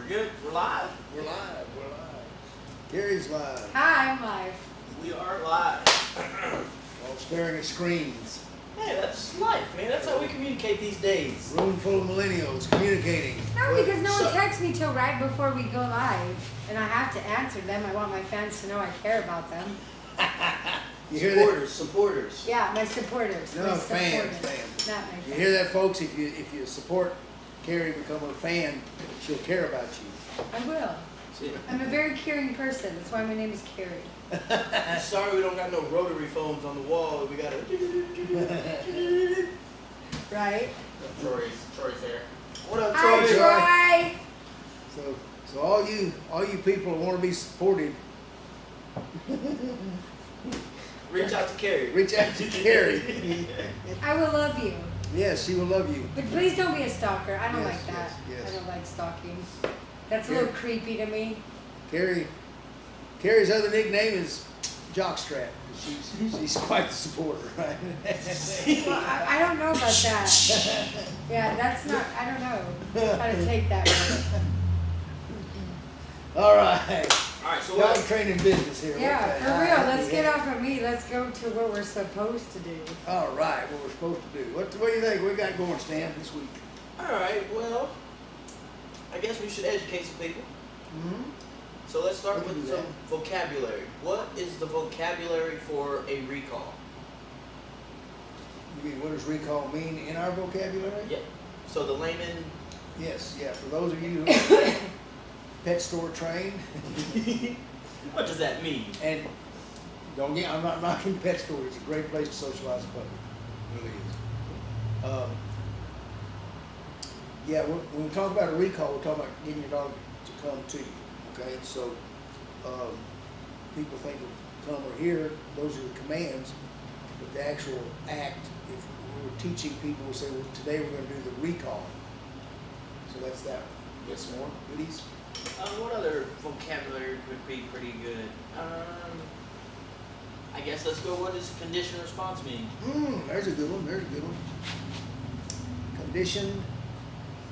good. We're live. We're live. Gary's live. Hi, I'm live. We are live. All staring at screens. Hey, that's life, man. That's how we communicate these days. Room full of millennials communicating. No, because no one texts me till right before we go live, and I have to answer them. I want my fans to know I care about them. You hear Supporters. Yeah, my supporters. that? my No, fans. Not my You fans. hear that, folks? If you support Carrie, become her fan, she'll care about you. I will. I'm a very caring person. That's why my name is Carrie. Sorry we don't got no rotary phones on the wall. We got a. Right? Troy's here. What up, Hi, Troy? Troy. So all you people who want to be supported, Reach out to Carrie. reach out to Carrie. I will love you. Yes, she will love you. But please don't be a stalker. I don't Yes, like that. yes. I don't like stalking. That's a little creepy to me. Carrie's other nickname is Jockstrap. She's quite the supporter, right? Well, I don't know about that. Yeah, that's not, I don't know how to take that one. All right. Alright, so Y'all what? training business here. Yeah, What the for real. heck? Let's get off of me. Let's go to what we're supposed to do. All right, what we're supposed to do. What do you think we got going, Stan, this week? Alright, well, I guess we should educate some people. Mm-hmm. So let's start We can with do some that. vocabulary. What is the vocabulary for a recall? You mean, what does recall mean in our vocabulary? Yep. So the layman. Yes, yeah. For those of you who are pet store trained, What does that mean? and don't get, I'm not knocking pet stores. It's a great place to socialize the public. It really is. Yeah, when we talk about a recall, we're talking about getting your dog to come to you. Okay, so people think of come or here, those are the commands, but the actual act, if we were teaching people, we say, well, today we're going to do the recall. So that's that. Get some more goodies? What other vocabulary would be pretty good? I guess let's go. What does condition response mean? There's a good one. Conditioned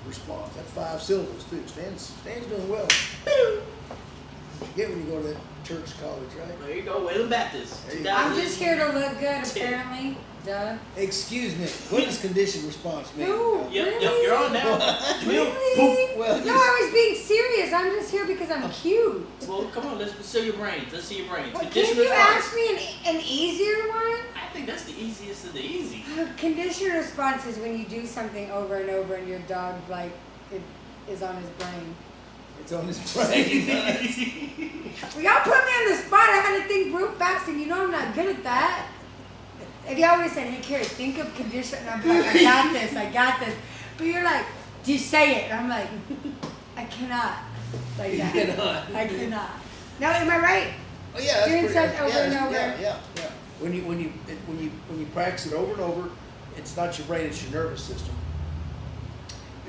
response. That's 5 syllables too. Stan's doing well. You get when you go to that church college, right? There you go, Wayland Baptist. There you go. I'm just here to look good, apparently. Duh. Excuse me. What does conditioned response mean? No. Yep, Really? you're on now. Really? Well, No, I was being serious. I'm just here because I'm cute. Well, come on, let's see your brains. Let's see your brains. Well, Condition can't you response. ask me an easier one? I think that's the easiest of the easy. Conditional response is when you do something over and over and your dog, like, it is on his brain. It's on his brain. Well, y'all put me on the spot. I had to think real fast, and you know I'm not good at that. If y'all always said, hey, Carrie, think of condition, and I'm like, I got this. But you're like, just say it. And I'm like, I cannot. Like You that. cannot. I cannot. Now, am I right? Oh yeah, that's Doing pretty something over and yeah, over. Yeah. When you practice it over and over, it's not your brain, it's your nervous system.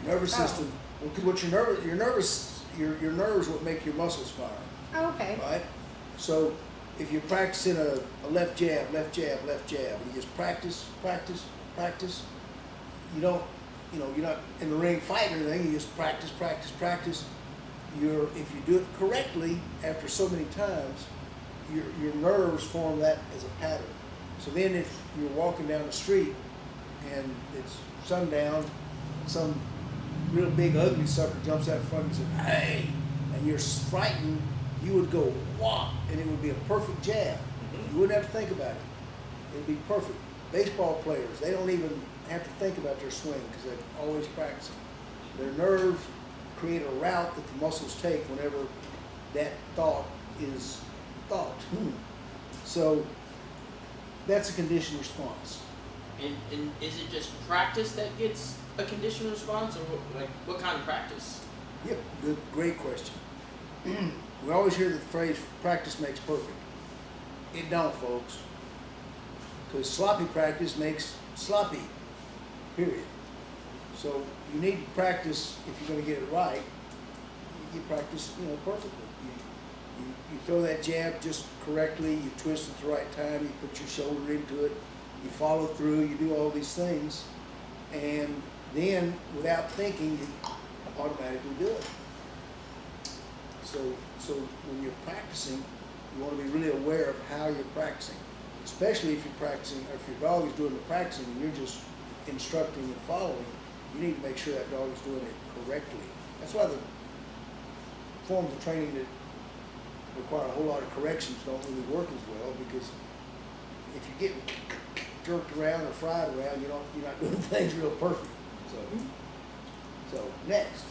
Your nervous Oh. system. Because what your nerves what make your muscles fire, Oh, okay. right? So if you're practicing a left jab, and you just practice, you don't, you're not in the ring fighting or anything. You just practice. If you do it correctly after so many times, your nerves form that as a pattern. So then if you're walking down the street and it's sundown, some real big ugly sucker jumps out in front of you and says, hey, and you're frightened, you would go, whop, and it would be a perfect jab. You wouldn't have to think about it. It would be perfect. Baseball players, they don't even have to think about their swing because they're always practicing. Their nerves create a route that the muscles take whenever that thought is thought. So that's a conditioned response. And is it just practice that gets a conditional response, or what kind of practice? Yep, great question. We always hear the phrase, practice makes perfect. It don't, folks. Because sloppy practice makes sloppy, period. So you need to practice, if you're going to get it right, you practice, perfectly. You throw that jab just correctly, you twist at the right time, you put your shoulder into it, you follow through, you do all these things, and then without thinking, you automatically do it. So when you're practicing, you want to be really aware of how you're practicing, especially if you're practicing, or if your dog is doing the practicing and you're just instructing and following. You need to make sure that dog is doing it correctly. That's why the forms of training that require a whole lot of corrections don't really work as well, because if you get jerked around or fried around, you're not doing things real perfect. So next.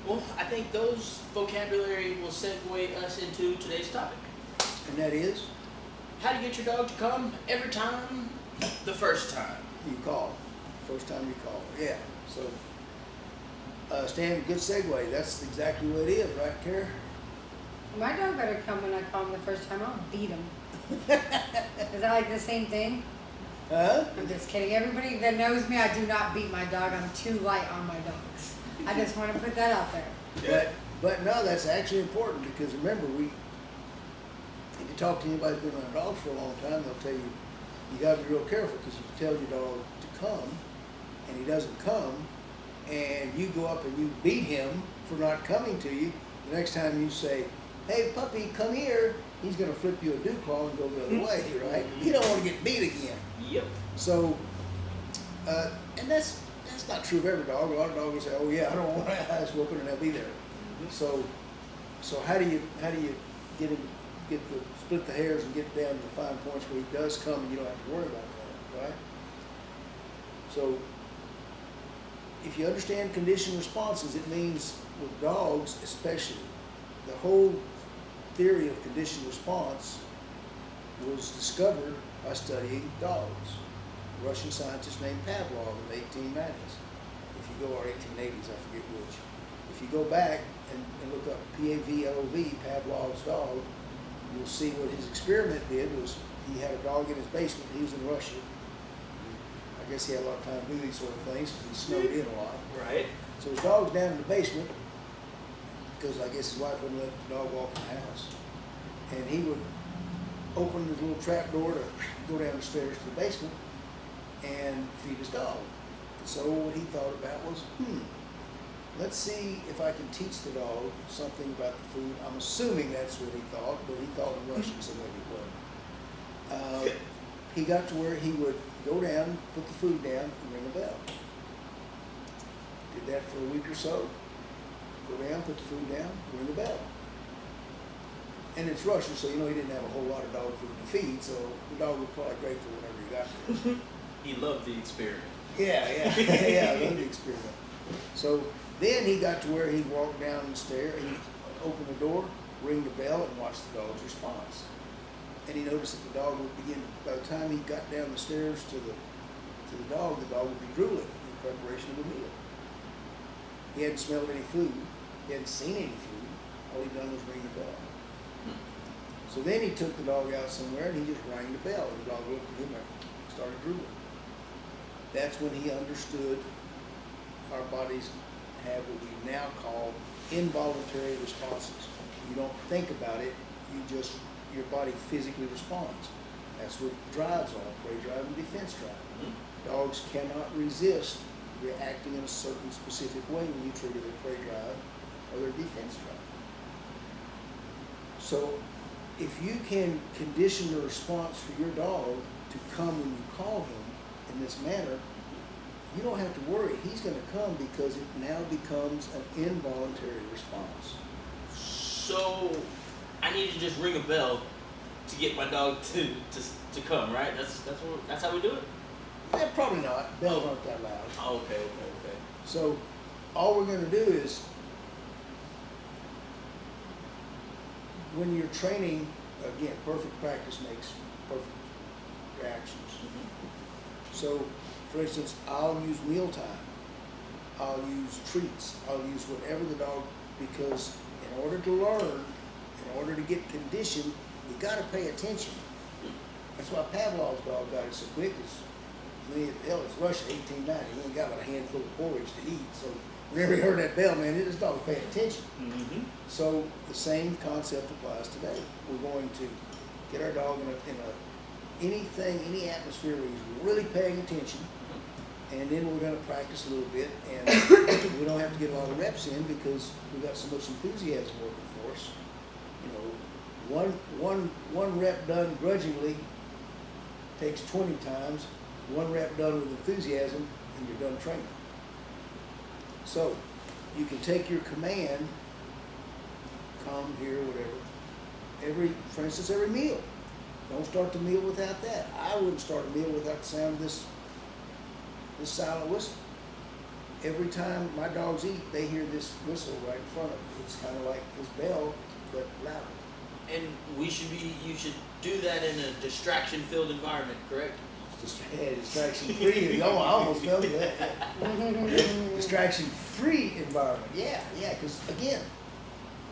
Well, I think those vocabulary will segue us into today's topic. And that is, How to get your dog to come every time, the first time. you call. First time you call. Yeah. So, Stan, good segue. That's exactly what it is, right, Kara? My dog better come when I call him the first time. I'll beat him. Is that like the same thing? Huh? I'm just kidding. Everybody that knows me, I do not beat my dog. I'm too light on my dogs. I just want to put that out there. But no, that's actually important, because remember, if you talk to anybody who's been around dogs for a long time, they'll tell you, you got to be real careful, because if you tell your dog to come and he doesn't come, and you go up and you beat him for not coming to you, the next time you say, hey puppy, come here, he's going to flip you a dew claw and go the other way, right? You don't want to get beat again. Yep. So, and that's not true of every dog. A lot of dogs will say, oh yeah, I don't want to ass whooping, and they'll be there. So how do you get him, split the hairs and get down to the fine points where he does come and you don't have to worry about that, right? So if you understand conditioned responses, it means with dogs especially, the whole theory of conditioned response was discovered by studying dogs. A Russian scientist named Pavlov in the 1890s. If you go, or 1880s, I forget which. If you go back and look up Pavlov, Pavlov's dog, you'll see what his experiment did was he had a dog in his basement. He was in Russia. I guess he had a lot of time to do these sort of things because he snowed in a lot. Right. So his dog's down in the basement because I guess his wife wouldn't let the dog walk in the house. And he would open his little trap door to go down the stairs to the basement and feed his dog. So what he thought about was, let's see if I can teach the dog something about the food. I'm assuming that's what he thought, but he thought in Russian, so maybe it wasn't. He got to where he would go down, put the food down, and ring a bell. Did that for a week or so. Go down, put the food down, ring a bell. And it's Russian, so he didn't have a whole lot of dog food to feed, so the dog was probably grateful whenever he got there. He loved the experiment. Yeah, I love the experiment. So then he got to where he'd walk down the stair, he'd open the door, ring the bell, and watch the dog's response. And he noticed that the dog would begin, by the time he got down the stairs to the dog would be drooling in preparation of a meal. He hadn't smelled any food, he hadn't seen any food, all he'd done was ring the bell. So then he took the dog out somewhere and he just rang the bell, and the dog looked at him and started drooling. That's when he understood our bodies have what we now call involuntary responses. You don't think about it, your body physically responds. That's what drives on, prey drive and defense drive. Dogs cannot resist reacting in a certain specific way when you trigger their prey drive or their defense drive. So if you can condition the response for your dog to come when you call him in this manner, you don't have to worry. He's going to come because it now becomes an involuntary response. So I need to just ring a bell to get my dog to come, right? That's how we do it? Yeah, probably not. Bells aren't that loud. Oh, okay. So all we're going to do is, when you're training, again, perfect practice makes perfect reactions. So, for instance, I'll use mealtime. I'll use treats. I'll use whatever the dog, because in order to learn, in order to get conditioned, you got to pay attention. That's why Pavlov's dog got it so quick. It's Russia, 1890. He ain't got but a handful of porridge to eat. So whenever he heard that bell, man, this dog was paying attention. So the same concept applies today. We're going to get our dog in any atmosphere where he's really paying attention, And then we're gonna practice a little bit, and we don't have to get a lot of reps in because we've got so much enthusiasm working for us. You know, one rep done grudgingly takes 20 times, one rep done with enthusiasm, and you're done training. So, you can take your command, come here, whatever, for instance, every meal. Don't start the meal without that. I wouldn't start a meal without the sound of this silent whistle. Every time my dogs eat, they hear this whistle right in front of them. It's kind of like this bell, but louder. And you should do that in a distraction-filled environment, correct? Distraction-free. I almost felt that. Distraction-free environment. Yeah, because again,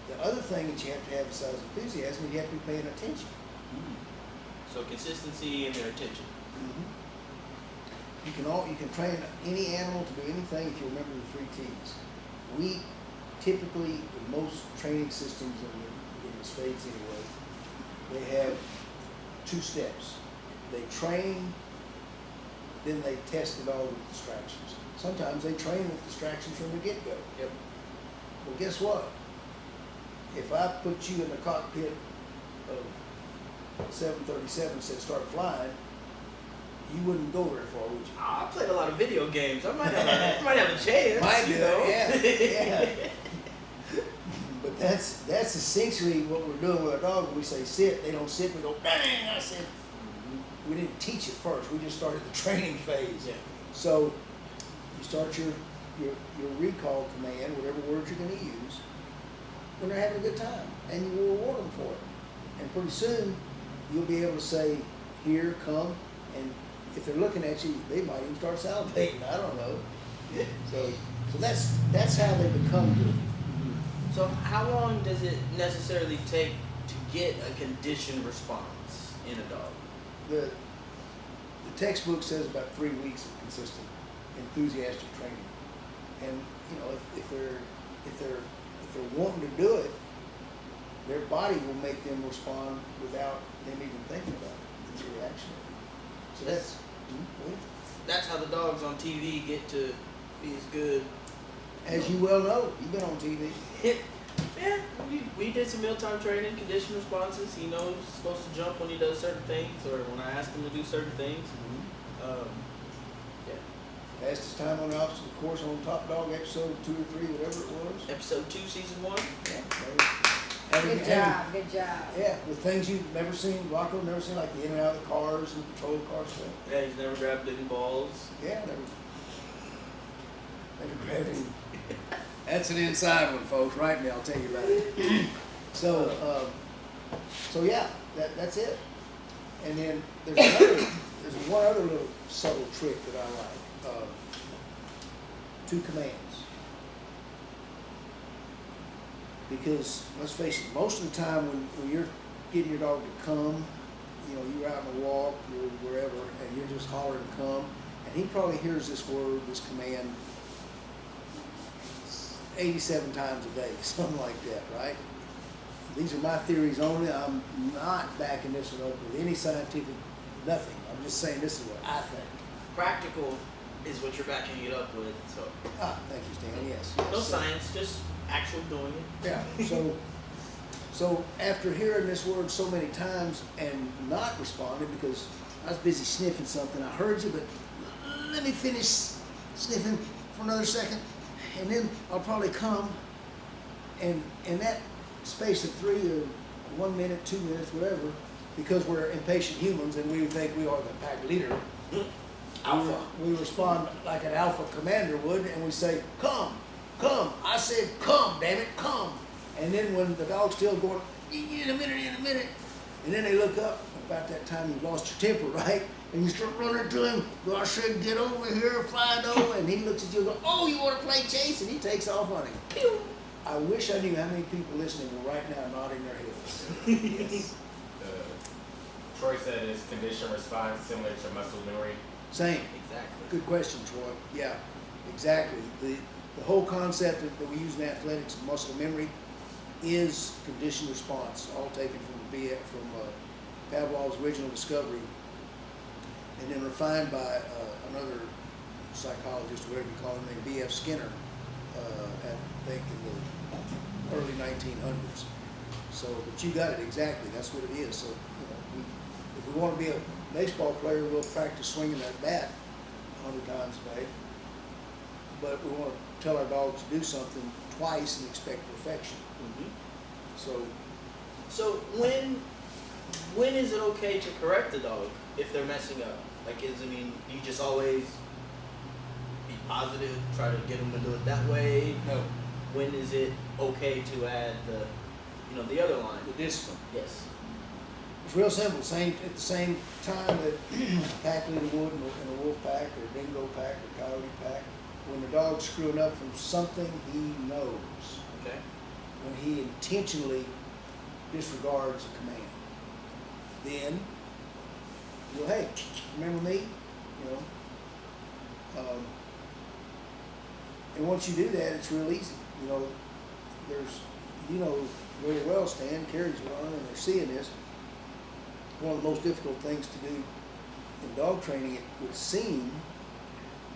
the other thing that you have to have besides enthusiasm is you have to be paying attention. So consistency and their attention. You can train any animal to do anything if you remember the 3 T's. We typically, in most training systems in the States anyway, they have 2 steps. They train, then they test it all with distractions. Sometimes they train with distractions from the get-go. Yep. Well, guess what? If I put you in the cockpit of 737 and said start flying, you wouldn't go very far, would you? I played a lot of video games. I might have a chance. Might do, you know? yeah. But that's essentially what we're doing with our dog. When we say sit, they don't sit. We go bang. I said we didn't teach it first. We just started the training phase. Yeah. So you start your recall command, whatever words you're going to use, when they're having a good time, and you will reward them for it. And pretty soon you'll be able to say, here, come, and if they're looking at you, they might even start salivating. I don't know. So that's how they become good. So how long does it necessarily take to get a conditioned response in a dog? The textbook says about 3 weeks of consistent, enthusiastic training, and you know if they're wanting to do it, their body will make them respond without them even thinking about it. It's reactionary. So That's how the dogs on TV get to be as good. As you well know, you've been on TV. Yeah, we did some mealtime training, condition responses. He knows he's supposed to jump when he does certain things, or when I ask him to do certain things. Yeah. Fastest time on the obstacle course on Top Dog episode 2 or 3, whatever it was. Episode 2, season 1. Yeah. Good job, good job. Yeah, with things you've never seen, Rocco never seen, like the in and out of the cars and patrol car stuff. Yeah, he's never grabbed big balls. Yeah, never grabbed any. That's an inside one, folks. Right now, I'll tell you about it. So yeah, that's it. And then there's one other little subtle trick that I like. 2 commands. Because let's face it, most of the time when you're getting your dog to come, you know, you're out on a walk, you're wherever, and you're just hollering come, and he probably hears this word, this command, 87 times a day, something like that, right? These are my theories only. I'm not backing this one up with any scientific, nothing. I'm just saying this is what I think. Practical is what you're backing it up with. So. Thank you, Stan. Yes. No science, just actual doing it. Yeah. So after hearing this word so many times and not responding because I was busy sniffing something, I heard you, but let me finish sniffing for another second, and then I'll probably come. And in that space of 3 or 1 minute, 2 minutes, whatever, because we're impatient humans and we think we are the pack leader. Alpha. We respond like an alpha commander would, and we say, come. I said, come, damn it, come. And then when the dog's still going, in a minute, and then they look up, about that time you've lost your temper, right? And you start running to him, I said, get over here, Fido, and he looks at you and goes, oh, you want to play chase? And he takes off running. Pew! I wish I knew how many people listening were right now nodding their heads. Yes. Troy said is condition response similar to muscle memory? Same. Exactly. Good question, Troy. Yeah, exactly. The whole concept that we use in athletics, muscle memory, is condition response, all taken from Pavlov's original discovery, and then refined by another psychologist, or whatever you call him, named B.F. Skinner, I think in the early 1900s. So, but you got it exactly. That's what it is. So, if we want to be a baseball player, we'll practice swinging that bat 100 times a day. But we want to tell our dogs to do something twice and expect perfection. Mm-hmm. So when is it okay to correct the dog if they're messing up? Like, do you just always be positive, try to get them to do it that way? No. When is it okay to add the other line? The discipline. Yes. It's real simple. At the same time that pack leader would in a wolf pack or dingo pack or coyote pack, when the dog's screwing up from something he knows, Okay. when he intentionally disregards a command, then hey, remember me? And once you do that, it's real easy. There's, very well, Stan, Carrie's learning and they're seeing this. One of the most difficult things to do in dog training, it would seem,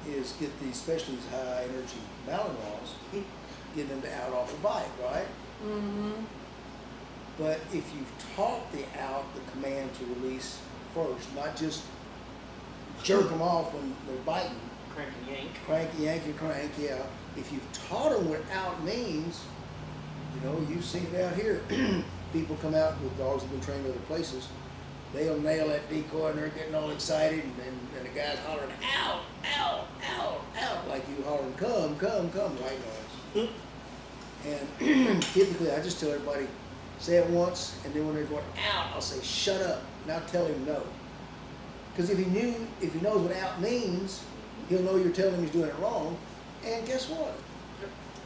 is get these, especially these high energy Malinois, get them to out off a bite, right? Mm-hmm. But if you've taught the out the command to release first, not just jerk them off when they're biting, cranky, yanky, crank, yeah. If you've taught them what out means, you've seen it out here. People come out with dogs that have been trained other places. They'll nail that decoy and they're getting all excited, and the guy's hollering, out, out, out, out, like you hollering, come, white noise. And typically I just tell everybody, say it once, and then when they're going out, I'll say, shut up. Now tell him no. Because if he knows what out means, he'll know you're telling him he's doing it wrong. And guess what?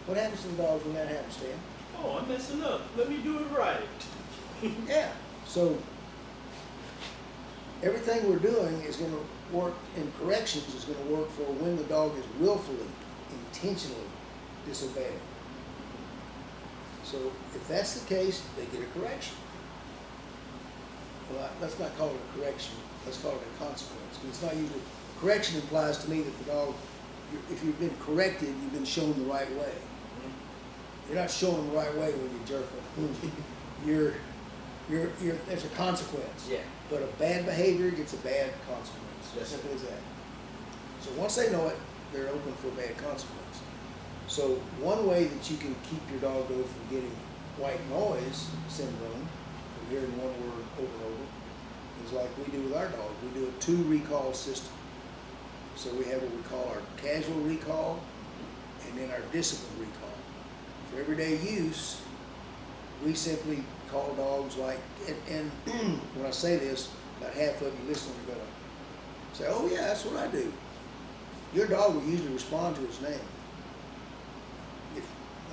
What happens to the dogs when that happens, Stan? Oh, I'm messing up. Let me do it right. Yeah. So everything we're doing is going to work, and corrections is going to work for when the dog is willfully, intentionally disobeying. So if that's the case, they get a correction. Well, let's not call it a correction. Let's call it a consequence. Because it's not usually, correction implies to me that the dog, if you've been corrected, you've been shown the right way. You're not showing them the right way when you jerk them. There's a consequence. Yeah. But a bad behavior gets a bad consequence. Yes. Simple as that. So once they know it, they're open for a bad consequence. So one way that you can keep your dog though from getting white noise syndrome, from hearing one word over and over, is like we do with our dog. We do a 2 recall system. So we have what we call our casual recall and then our discipline recall. For everyday use, we simply call dogs like, and when I say this, about half of you listening are going to say, oh yeah, that's what I do. Your dog will usually respond to its name.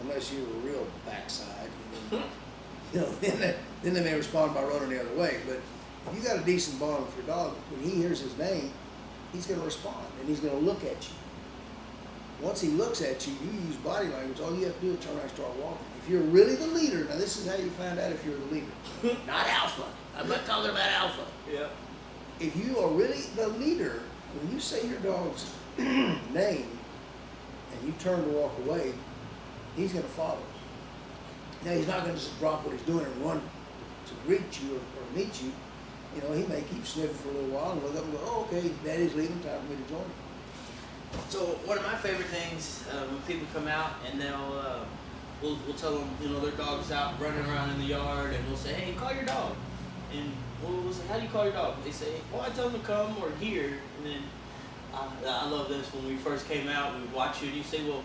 Unless you're a real backside, then they may respond by running the other way. But if you got a decent bond with your dog, when he hears his name, he's going to respond and he's going to look at you. Once he looks at you, you use body language. All you have to do is turn around and start walking. If you're really the leader, now this is how you find out if you're the leader. Not alpha. I'm not talking about alpha. Yeah. If you are really the leader, when you say your dog's name and you turn to walk away, he's going to follow. Now he's not going to just drop what he's doing and run to greet you or meet you. He may keep sniffing for a little while and look up and go, oh, okay, Daddy's leaving, time for me to join him. So one of my favorite things when people come out and we'll tell them, their dog's out running around in the yard, and we'll say, hey, call your dog. And we'll say, how do you call your dog? They say, well, I tell them to come or here. And then I love this, when we first came out, we would watch you and you say, well,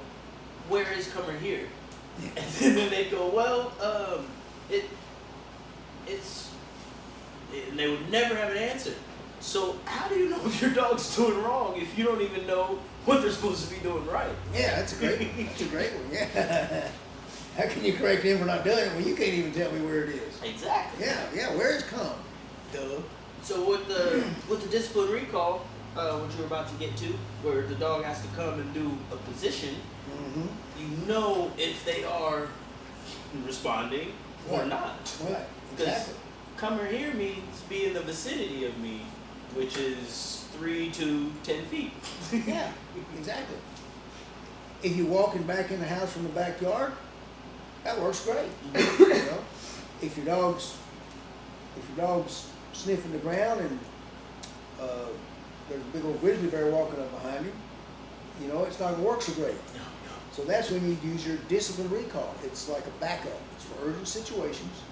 where is come or here? And then they'd go, well, and they would never have an answer. So how do you know if your dog's doing wrong if you don't even know what they're supposed to be doing right? Yeah, that's a great one. Yeah. How can you correct him for not doing it when you can't even tell me where it is? Exactly. Yeah, where is come? Duh. So with the discipline recall, what you were about to get to, where the dog has to come and do a position, you know if they are responding or not. Right, Because exactly. come or here means be in the vicinity of me, which is 3 to 10 feet. Yeah, exactly. If you're walking back in the house from the backyard, that works great. You know, if your dog's sniffing the ground and there's a big old grizzly bear walking up behind him, you know, it's not going to work so great. So that's when you use your discipline recall. It's like a backup. It's for urgent situations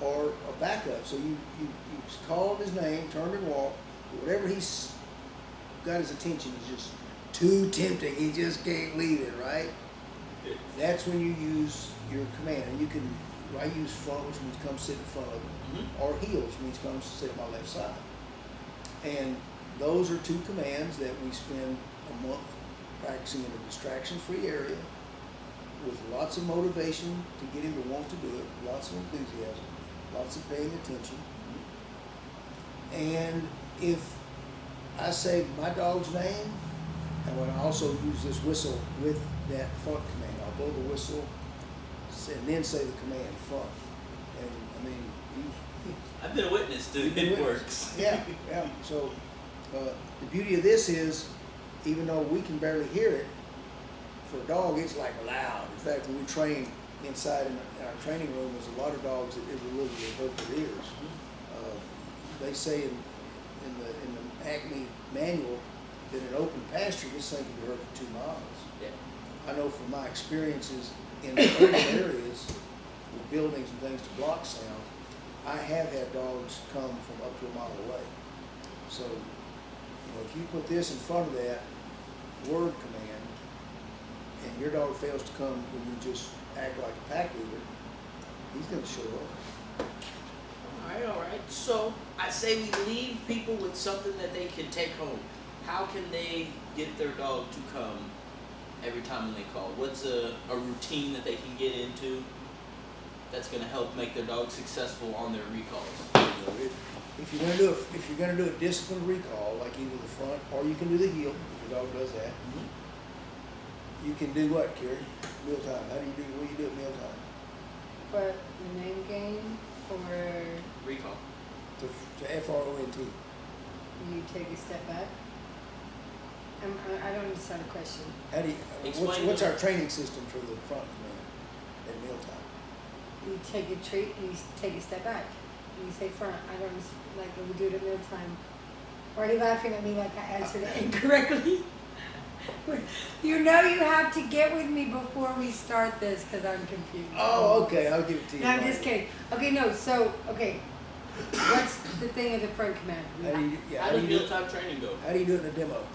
or a backup. So you called his name, turned and walked. Whatever he's got his attention is just too tempting. He just can't leave it, right? That's when you use your command. And you can, I use front, which means come sit in front of him, or heels, which means come sit on my left side. And those are two commands that we spend a month practicing in a distraction-free area with lots of motivation to get him to want to do it, lots of enthusiasm, lots of paying attention. And if I say my dog's name, and when I also use this whistle with that front command, I'll blow the whistle and then say the command front. And I mean, I've been a witness to it works. Yeah, yeah. So the beauty of this is, even though we can barely hear it, for a dog it's like loud. In fact, when we train inside in our training room, there's a lot of dogs that it will literally hurt their ears. They say in the Acme manual that in open pasture this thing can be heard for 2 miles. Yeah. I know from my experiences in urban areas with buildings and things to block sound, I have had dogs come from up to a mile away. So, you know, if you put this in front of that word command, and your dog fails to come when you just act like a pack leader, he's going to show up. All right. So I say we leave people with something that they can take home. How can they get their dog to come every time when they call? What's a routine that they can get into that's going to help make their dog successful on their recalls? If you're gonna do a disciplined recall, like either the front or you can do the heel, if your dog does that. You can do what, Carrie? Mealtime. What do you do at mealtime? For the name game, or Recall. To FRONT. you take a step back. I don't understand the question. How do you, Explain what's to our training system for the front command at mealtime? You take a treat and you take a step back. And you say front. I don't like when we do it at mealtime. Or are you laughing at me like I answered it incorrectly? You know you have to get with me before we start this because I'm confused. Oh, okay. I'll give it to you. No, I'm just kidding. Okay, no. So, okay. What's the thing of the front command? How does mealtime training go? How do you do it in a demo?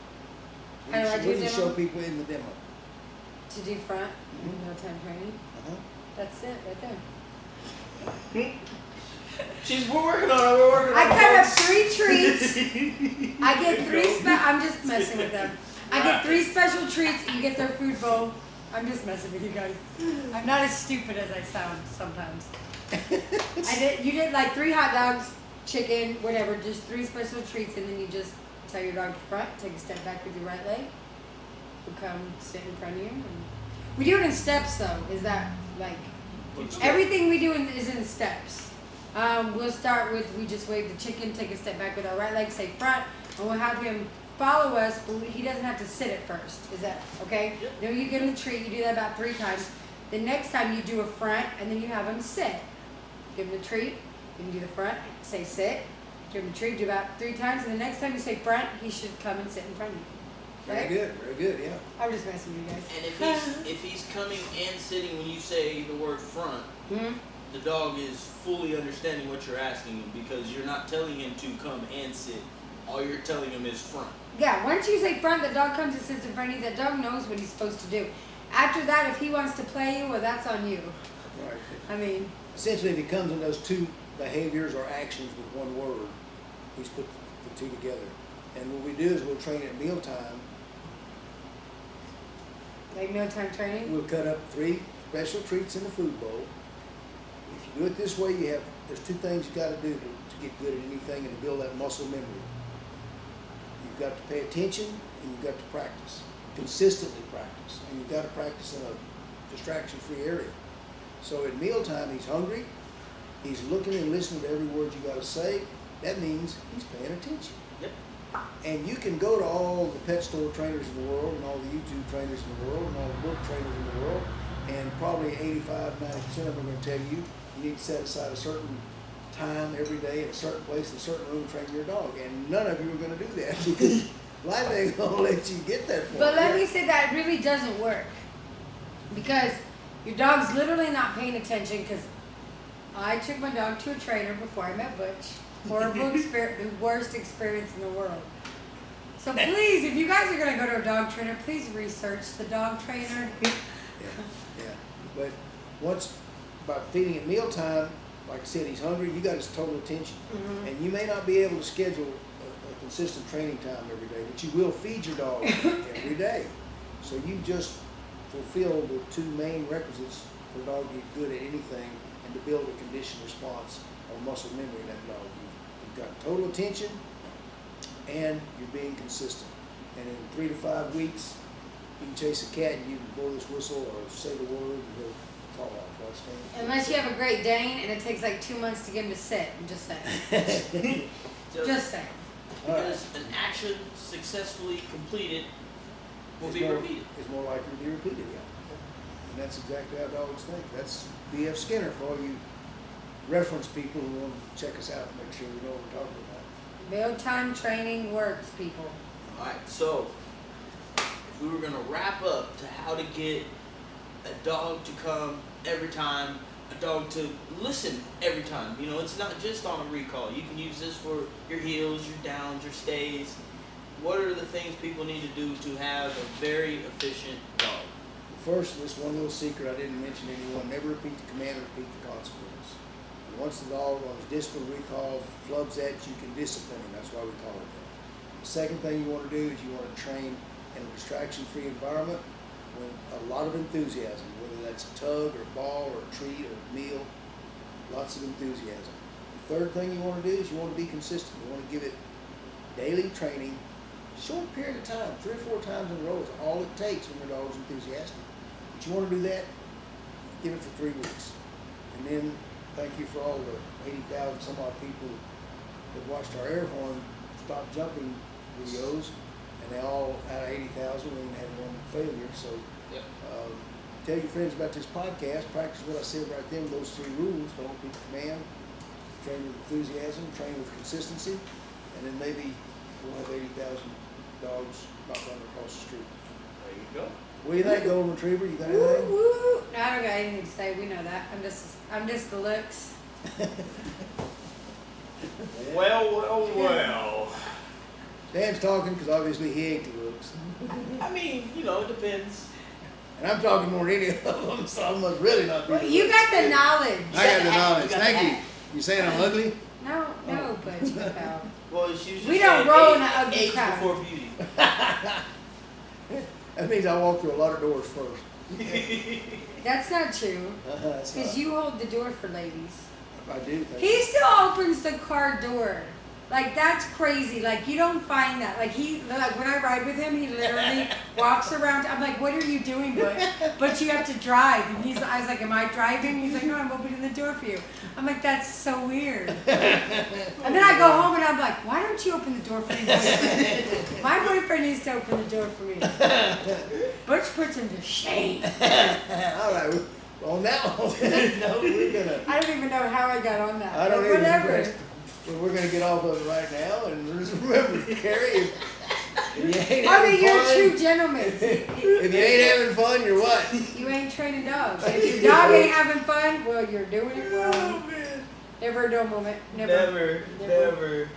How do I do a What do you demo? show people in the demo? To do front, mealtime training. Uh-huh. That's it, right there. We're working on it. I cut up 3 treats. I get 3 I'm just messing with them. I get 3 special treats. You get their food bowl. I'm just messing with you guys. I'm not as stupid as I sound sometimes. You did like 3 hot dogs, chicken, whatever, just 3 special treats, and then you just tell your dog to front, take a step back with your right leg, who come sit in front of you. And we do it in steps though. Is that like everything we do is in steps? We'll start with, we just wave the chicken, take a step back with our right leg, say front, and we'll have him follow us, but he doesn't have to sit at first. Is that okay? Yep. Then you give him the treat, you do that about 3 times. The next time you do a front, and then you have him sit. Give him the treat, you can do the front, say sit, give him the treat, do about 3 times, and the next time you say front, he should come and sit in front of you. Right? Very good, yeah. I'm just messing with you guys. And if he's coming and sitting when you say the word front, the dog is fully understanding what you're asking him because you're not telling him to come and sit. All you're telling him is front. Yeah, once you say front, the dog comes and sits in front of you. The dog knows what he's supposed to do. After that, if he wants to play you, well, that's on you. Right. I mean, Essentially, if he comes in those 2 behaviors or actions with 1 word, he's put the 2 together. And what we do is we'll train at mealtime. like mealtime training. We'll cut up 3 special treats in the food bowl. If you do it this way, there's 2 things you got to do to get good at anything and to build that muscle memory. You've got to pay attention and you've got to practice. Consistently practice. And you've got to practice in a distraction-free area. So at mealtime, he's hungry. He's looking and listening to every word you got to say. that means he's paying attention. Yep. And you can go to all the pet store trainers in the world and all the YouTube trainers in the world and all the book trainers in the world, and probably 85-90% of them are going to tell you you need to set aside a certain time every day in a certain place in a certain room to train your dog. And none of you are going to do that because life ain't going to let you get that far. But let me say that really doesn't work. Because your dog's literally not paying attention. Because I took my dog to a trainer before I met Butch. Horrible experience, the worst experience in the world. So please, if you guys are going to go to a dog trainer, please research the dog trainer. Yeah. But once, by feeding at mealtime, like I said, he's hungry, you got his total attention. Mm-hmm. And you may not be able to schedule a consistent training time every day, but you will feed your dog every day. So you just fulfill the two main requisites for a dog to get good at anything and to build a conditioned response or muscle memory in that dog. You've got total attention and you're being consistent. And in 3 to 5 weeks, you can chase a cat and you can blow this whistle or say the word and he'll fall off. Unless you have a Great Dane and it takes like 2 months to get him to sit. I'm just saying. So, Just saying. because an action successfully completed will be repeated. It's more likely to be repeated, yeah. And that's exactly how dogs think. That's B.F. Skinner for all you reference people who want to check us out and make sure we know what we're talking about. Mealtime training works, people. All right, so if we were gonna wrap up to how to get a dog to come every time, a dog to listen every time. You know, it's not just on a recall. You can use this for your heels, your downs, your stays. What are the things people need to do to have a very efficient dog? First, this one little secret I didn't mention to anyone, never repeat the command or repeat the consequence. And once the dog on his discipline recall flubs at you can discipline him. That's why we call it that. The second thing you want to do is you want to train in a distraction-free environment with a lot of enthusiasm, whether that's a tug or a ball or a treat or a meal, lots of enthusiasm. The third thing you want to do is you want to be consistent. You want to give it daily training, short period of time, 3 or 4 times in a row is all it takes when your dog's enthusiastic. But you want to do that, give it for 3 weeks. And then thank you for all the 80,000 some odd people that watched our air horn stop jumping videos. And they all, out of 80,000, we only had 1 failure. So Yep. tell your friends about this podcast. Practice what I said right then, those 3 rules. Don't repeat the command. Train with enthusiasm. Train with consistency. And then maybe we'll have 80,000 dogs not running across the street. There you go. What do you think, Golden Retriever? You got Woo, anything? woo. No, I don't got anything to say. We know that. I'm just the looks. Well. Dan's talking because obviously he ate the looks. I mean, you know, it depends. And I'm talking more than any of them, so I must really not be. Well, the you looks. got the knowledge. I got the hat. knowledge. You got Thank the you. hat. You saying I'm ugly? No, but you know. Well, it's usually We don't saying roll in age- an ugly age crowd. before beauty. That means I walk through a lot of doors first. That's not true. That's Because not- you hold the door for ladies. I do. Thank He you. still opens the car door. Like, that's crazy. Like, you don't find that. Like, when I ride with him, he literally walks around. I'm like, what are you doing, Butch? But you have to drive. And I was like, am I driving? He's like, no, I'm opening the door for you. I'm like, that's so weird. And then I go home and I'm like, why don't you open the door for me, boyfriend? My boyfriend needs to open the door for me. Butch puts him to shame. All right. On that one, no, we're gonna. I don't even know how I got on that. I don't but even. whatever. Well, we're gonna get off of it right now, and just remember, Carrie, if you ain't I having mean, you're a fun, true gentleman. if you ain't having fun, you're what? You ain't training dogs. If your dog ain't having fun, well, you're doing it wrong. Never a dull moment. Never. Never.